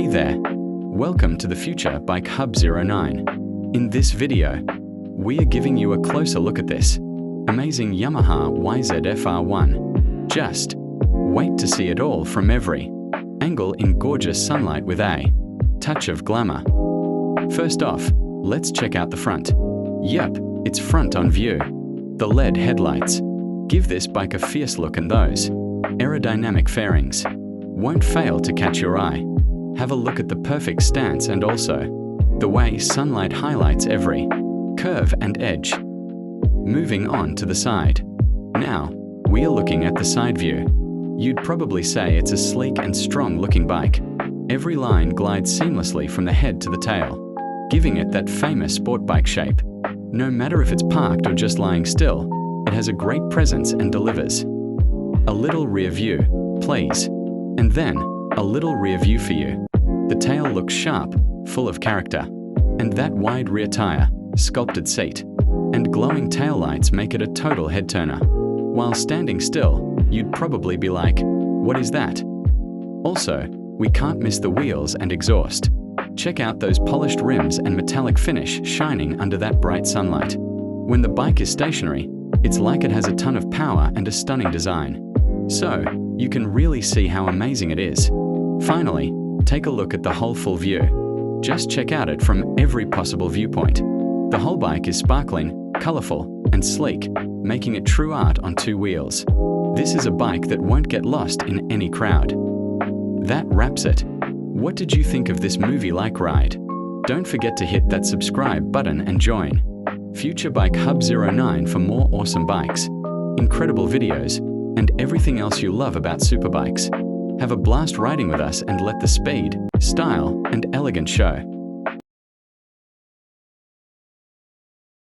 Hey there! Welcome to the Future Bike Hub 09. In this video, we are giving you a closer look at this amazing Yamaha YZF-R1. Just wait to see it all from every angle in gorgeous sunlight with a touch of glamour. First off, let's check out the front. Yep, it's front on view. The LED headlights give this bike a fierce look, and those aerodynamic fairings won't fail to catch your eye. Have a look at the perfect stance and also the way sunlight highlights every curve and edge. Moving on to the side. Now, we are looking at the side view. You'd probably say it's a sleek and strong looking bike. Every line glides seamlessly from the head to the tail, giving it that famous sport bike shape. No matter if it's parked or just lying still, it has a great presence and delivers. A little rear view, please. And then, a little rear view for you. The tail looks sharp, full of character. And that wide rear tire, sculpted seat, and glowing taillights make it a total head turner. While standing still, you'd probably be like, what is that? Also, we can't miss the wheels and exhaust. Check out those polished rims and metallic finish shining under that bright sunlight. When the bike is stationary, it's like it has a ton of power and a stunning design. So, you can really see how amazing it is. Finally, take a look at the whole full view. Just check out it from every possible viewpoint. The whole bike is sparkling, colorful, and sleek, making it true art on two wheels. This is a bike that won't get lost in any crowd. That wraps it. What did you think of this movie-like ride? Don't forget to hit that subscribe button and join Future Bike Hub 09 for more awesome bikes, incredible videos, and everything else you love about superbikes. Have a blast riding with us and let the speed, style, and elegance show.